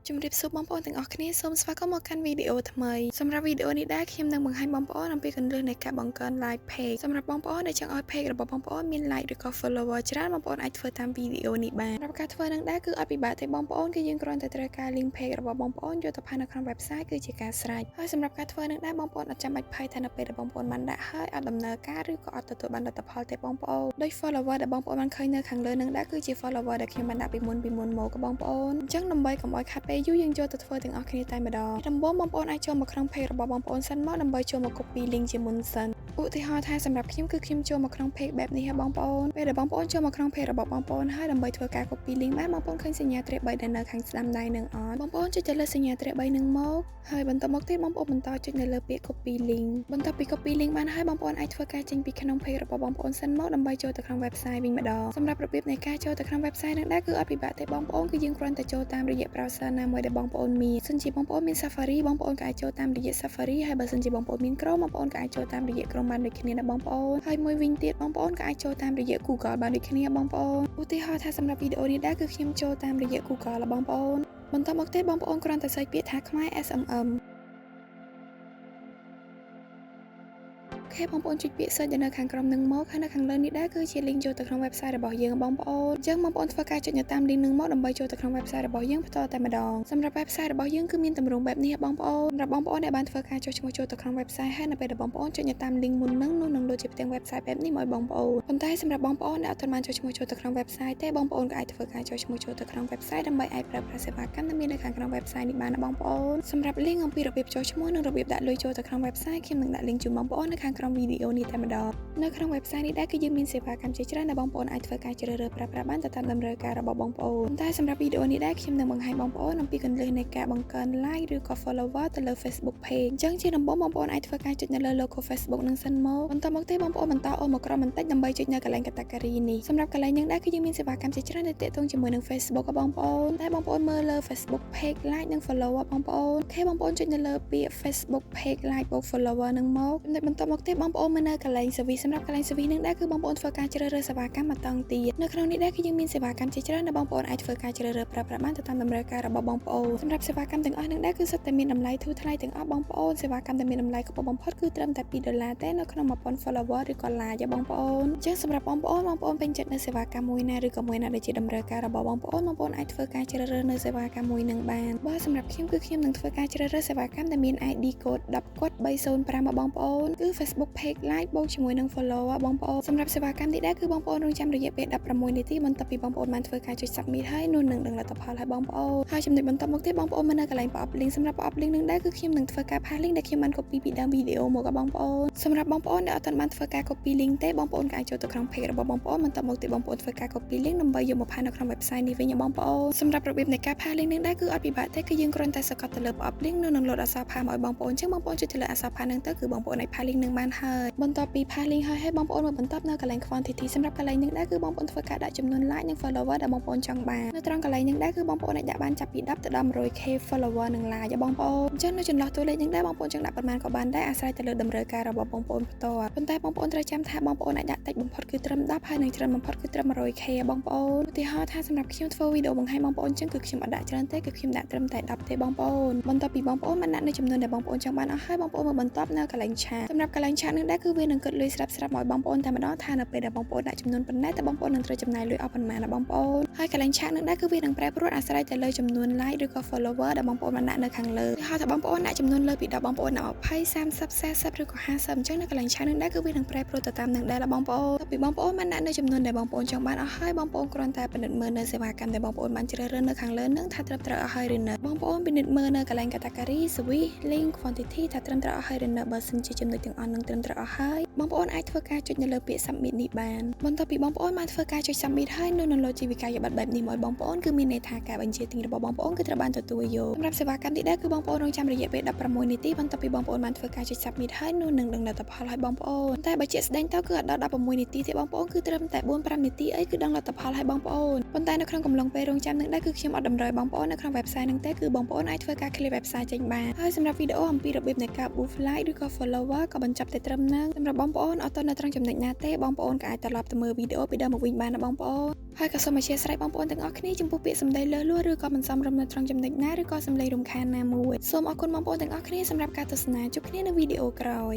ជំរាបសួរបងប្អូនទាំងអស់គ្នាសូមស្វាគមន៍មកកាន់វីដេអូថ្មីសម្រាប់វីដេអូនេះដែរខ្ញុំនឹងបង្ហាញបងប្អូនអំពីគន្លឹះនៃការបង្កើន like page សម្រាប់បងប្អូនដែលចង់ឲ្យ page របស់បងប្អូនមាន like ឬក៏ follower ច្រើនបងប្អូនអាចធ្វើតាមវីដេអូនេះបានសម្រាប់ការធ្វើនឹងដែរគឺអត់ពិបាកទេបងប្អូនគឺយើងគ្រាន់តែត្រូវការ link page របស់បងប្អូនយកទៅផាសនៅក្នុង website គឺជាការស្រេចហើយសម្រាប់ការធ្វើនឹងដែរបងប្អូនអត់ចាំបាច់ភ័យថានៅពេលដែលបងប្អូនបានដាក់ហើយអត់ដំណើរការឬក៏អត់ទទួលបានលទ្ធផលទេបងប្អូនដោយ follower ដែលបងប្អូនបានឃើញនៅខាងលើនឹងដែរគឺជា follower ដែលខ្ញុំបានដាក់ពីមុនមកបងប្អូនអញ្ចឹងដើម្បីកុំឲ្យខាត់ពេលយូរយើងចូលទៅធ្វើទាំងអស់គ្នាតែម្ដងដំបូងបងប្អូនអាចចូលមកក្នុង page របស់បងប្អូនសិនមកដើម្បីចូលមក copy link ជាមុនសិនឧទាហរណ៍ថាសម្រាប់ខ្ញុំគឺខ្ញុំចូលមកក្នុង page បែបនេះហ៎បងប្អូនពេលដែលបងប្អូនចូលមកក្នុង page របស់បងប្អូនហើយដើម្បីធ្វើការ copy link បានបងប្អូនឃើញសញ្ញាទ្រាប3ដែលនៅខាងស្ដាំដៃនឹងអត់បងប្អូនចុចទៅលើសញ្ញាទ្រាប3នឹងមកហើយបន្តមកទៀតបងប្អូនបន្តចុចនៅលើពាក្យ copy link បន្ទាប់ពី copy link បានហើយបងប្អូនអាចធ្វើការចេញពីក្នុង page របស់បងប្អូនសិនមកដើម្បីចូលទៅក្នុង website វិញម្ដងសម្រាប់របៀបនៃការចូលទៅក្នុង website នឹងដែរគឺអត់ពិបាកទេបងប្អូនគឺយើងគ្រាន់តែចូលតាមរយៈ browser ណាមួយដែលបងប្អូនមានសិនជាបងប្អូនមាន Safari បងប្អូនក៏អាចចូលតាមរយៈ Safari ហើយបើសិនជាបងប្អូនមាន Chrome បងប្អូនក៏អាចចូលតាមរយៈ Chrome បានដូចគ្នាណាបងប្អូនហើយមួយវិញទៀតបងប្អូនក៏អាចចូលតាមរយៈ Google បានដូចគ្នាបងប្អូនឧទាហរណ៍ថាសម្រាប់វីដេអូនេះដែរគឺខ្ញុំចូលតាមរយៈ Google បងប្អូនបន្តមកទៀតបងប្អូនគ្រាន់តែសេចពាក្យថាខ្មែរ SMMខេបងប្អូនចុចពាក្យ search នៅខាងក្រោមនឹងមកហើយនៅខាងលើនេះដែរគឺជា link ចូលទៅក្នុង website របស់យើងបងប្អូនអញ្ចឹងបងប្អូនធ្វើការចុចនៅតាម link នឹងមកដើម្បីចូលទៅក្នុង website របស់យើងបន្តតែម្ដងសម្រាប់ website របស់យើងគឺមានទម្រង់បែបនេះបងប្អូនសម្រាប់បងប្អូនដែលបានធ្វើការចុចឈ្មោះចូលទៅក្នុង website ហើយនៅពេលដែលបងប្អូនចុចនៅតាម link មុននឹងនឹងលោតជាផ្ទាំង website បែបនេះមកបងប្អូនប៉ុន្តែសម្រាប់បងប្អូនដែលអត់ទាន់បានចុចឈ្មោះចូលទៅក្នុង website ទេបងប្អូនក៏អាចធ្វើការចុចឈ្មោះចូលទៅក្នុង website ដើម្បីអាចប្រើប្រាស់សេវាកម្មដែលមាននៅខាងក្នុង website នេះបានណាបងប្អូនសម្រាប់ link អំពីរបៀបចុចឈ្មោះនិងរបៀបដាក់លុយចូលទៅក្នុង website ខ្ញុំនឹងដាក់ link ជូនបងប្អូននៅខាងក្រោមវីដេអូនេះតែម្ដងនៅក្នុង website នេះដែរគឺយើងមានសេវាកម្មជាច្រើនដែលបងប្អូនអាចធ្វើការជ្រើសរើសប្រើប្រាស់បានទៅតាមតម្រូវការរបស់បងប្អូនតែសម្រាប់វីដេអូនេះដែរខ្ញុំនឹងបង្ហាញបងប្អូនអំពីគន្លឹះនៃការបង្កើន like ឬក៏ follower ទៅលើ Facebook page អញ្ចឹងជាដំបូងបងប្អូនអាចធ្វើការចុចនៅលើ logo Facebook នឹងសិនមកបន្តមកទៀតបងប្អូនបន្តអូសមកក្រោមបន្តិចដើម្បីចុចនៅកន្លែង category នេះសម្រាប់កន្លែងនេះដែរគឺយើងមានសេវាកម្មជាច្រើនដែលទាក់ទងជាមួយនឹង Facebook បងប្អូនតែបងប្អូនមើលលើ Facebook page like និង follower បងប្អូនអូខេបងប្អូនចុចនៅលើពាក្យ Facebook page like បូក follower នឹងមកចំណុចបន្តមកទៀតបងប្អូនមើលនៅកន្លែង service សម្រាប់កន្លែង service នឹងដែរគឺបងប្អូនធ្វើការជ្រើសរើសសេវាកម្មមកតង់ទៀតនៅក្នុងនេះដែរគឺយើងមានសេវាកម្មជាច្រើនដែលបងប្អូនអាចធ្វើការជ្រើសរើសប្រើប្រាស់បានទៅតាមតម្រូវការរបស់បងប្អូនសម្រាប់សេវាកម្មទាំងអស់នឹងដែរគឺសុទ្ធតែមានតម្លៃធូរថ្លៃទាំងអស់បងប្អូនសេវាកម្មដែលមានតម្លៃខ្ពស់បំផុតគឺត្រឹមតែ$2ទេនៅក្នុង1000 follower ឬក៏ like បងប្អូនអញ្ចឹងសម្រាប់បងប្អូនពេញចិត្តនៅសេវាកម្មមួយណាឬក៏មួយណាដែលជាតម្រូវការរបស់បងប្អូនអាចធ្វើការជ្រើសរើសនៅសេវាកម្មមួយនឹងបានបើសម្រាប់ខ្ញុំគឺខ្ញុំនឹងធ្វើការជ្រើសរើសសេវាកម្មដែលមាន ID code 10កត់305បងប្អូនគឺ Facebook page like បូកជាមួយនឹង follower បងប្អូនសម្រាប់សេវាកម្មនេះដែរគឺបងប្អូនរងចាំរយៈពេល16នាទីបន្ទាប់ពីបងប្អូនបានធ្វើការចុច submit ហើយនោះនឹងដឹងលទ្ធផលហើយបងប្អូនហើយចំណុចបន្តមកទៀតបងប្អូនមើលនៅកន្លែង pop link សម្រាប់ pop link នឹងដែរគឺខ្ញុំនឹងធ្វើការផាស link ដែលខ្ញុំបាន copy ពីដើមវីដេអូមកបងប្អូនសម្រាប់បងប្អូនដែលអត់ទាន់បានធ្វើការ copy link ទេបងប្អូនក៏អាចចូលទៅក្នុង page របស់បងប្អូនបន្តមកទៀតបងប្អូនធ្វើការ copy link ដើម្បីយកមកផាសនៅក្នុង website នេះវិញបងប្អូនសម្រាប់របៀបនៃការផាស link នឹងដែរគឺអត់ពិបាកទេគឺយើងគ្រាន់តែសកត់ទៅលើ pop link នោះនឹងលោតអក្សរផាសមកឲ្យបងប្អូនអញ្ចឹងបងប្អូនចុចទៅលើអក្សរផាសនឹងទៅគឺបងប្អូនអាចផាស link នឹងបានហើយបន្ទាប់ពីផាស link ហើយបងប្អូនមើលបន្តនៅកន្លែង quantity សម្រាប់កន្លែងនឹងដែរគឺបងប្អូនធ្វើការដាក់ចំនួន like និង follower ដែលបងប្អូនចង់បាននៅត្រង់កន្លែងនឹងដែរគឺបងប្អូនអាចដាក់បានចាប់ពី10ទៅដល់ 100k follower និង like បងប្អូនអញ្ចឹងនៅចន្លោះតួលេខនឹងដែរបងប្អូនចង់ដាក់ប៉ុន្មានក៏បានដែរអាស្រ័យទៅលើតម្រូវការរបស់បងប្អូនផ្ទាល់ប៉ុន្តែបងប្អូនត្រូវចាំថាបងប្អូនអាចដាក់តិចបំផុតគឺត្រឹម10ហើយនិងច្រើនបំផុតគឺត្រឹម 100k បងប្អូនឧទាហរណ៍ថាសម្រាប់ខ្ញុំធ្វើវីដេអូបង្ហាញបងប្អូនអញ្ចឹងគឺខ្ញុំអត់ដាក់ច្រើនទេគឺខ្ញុំដាក់ត្រឹមតែ10ទេបងប្អូនបន្ទាប់ពីបងប្អូនបានដាក់នៅចំនួនដែលបងប្អូនចង់បានអស់ហើយបងប្អូនមកបន្តនៅកន្លែងឆាតសម្រាប់កន្លែងឆាតនឹងដែរគឺវានឹងគិតលុយស្រាប់ៗមកបងប្អូនតែម្ដងថានៅពេលដែលបងប្អូនដាក់ចំនួនប៉ុណ្ណេះតើបងប្អូននឹងត្រូវចំណាយលុយអស់ប៉ុន្មានណាបងប្អូនហើយកន្លែងឆាតនឹងដែរគឺវានឹងប្រែប្រួលអាស្រ័យទៅលើចំនួន like ឬក៏ follower ដែលបងប្អូនបានដាក់នៅខាងលើហើយថាបងប្អូនដាក់ចំនួនលើពី10បងប្អូនដាក់20 30 40ឬក៏50អញ្ចឹងនៅកន្លែងឆាតនឹងដែរគឺវានឹងប្រែប្រួលទៅតាមនឹងដែរបងប្អូនពីបងប្អូនបានដាក់នៅចំនួនដែលបងប្អូនចង់បានអស់ហើយបងប្អូនគ្រាន់តែពិនិត្យមើលនៅសេវាកម្មដែលបងប្អូនបានជ្រើសរើសនៅខាងលើនឹងថាត្រឹមត្រូវអស់ហើយឬនៅបងប្អូនពិនិត្យមើលនៅកន្លែង category service link quantity ថាត្រឹមត្រូវអស់ហើយឬនៅបើសិនជាចំណុចទាំងអស់នឹងត្រឹមត្រូវអស់ហើយបងប្អូនអាចធ្វើការចុចនៅលើពាក្យ submit នេះបានបន្ទាប់ពីបងប្អូនបានធ្វើការចុច submit ហើយនឹងលោតជីវិកាយប័ត្របែបនេះមកបងប្អូនគឺមានន័យថាការបញ្ជាទិញរបស់បងប្អូនគឺត្រូវបានទទួលយកសម្រាប់សេវាកម្មនេះដែរគឺបងប្អូនរងចាំរយៈពេល16នាទីបន្ទាប់ពីបងប្អូនបានធ្វើការចុច submit ហើយនោះនឹងដឹងលទ្ធផលឲ្យបងប្អូនតែបើជាក់ស្ដែងទៅគឺអត់ដល់16នាទីទេបងប្អូនគឺត្រឹមតែ 4-5 នាទីអីគឺដឹងលទ្ធផលឲ្យបងប្អូនប៉ុន្តែនៅក្នុងកំឡុងពេលរងចាំនឹងដែរគឺខ្ញុំអត់តម្រូវបងប្អូននៅក្នុង website នឹងទេគឺបងប្អូនអាចធ្វើការ clear website ចេញបានហើយសម្រាប់វីដេអូអំពីរបៀបនៃការ boost like ឬក៏ follower ក៏បញ្ចប់ តែត្រឹមហ្នឹងសម្រាប់បងប្អូនអត់ទាន់នៅត្រង់ចំណុចណាទេបងប្អូនក៏អាចត្រឡប់ទៅមើលវីដេអូពីដើមមកវិញបានណាបងប្អូនហើយក៏សូមអធិស្ឋានបងប្អូនទាំងអស់គ្នាចំពោះពាក្យសម្ដីលើសលួសឬក៏មិនសមរម្យនៅត្រង់ចំណុចណាឬក៏សម្លេងរំខានណាមួយសូមអរគុណបងប្អូនទាំងអស់គ្នាសម្រាប់ការទស្សនាជួបគ្នានៅវីដេអូក្រោយ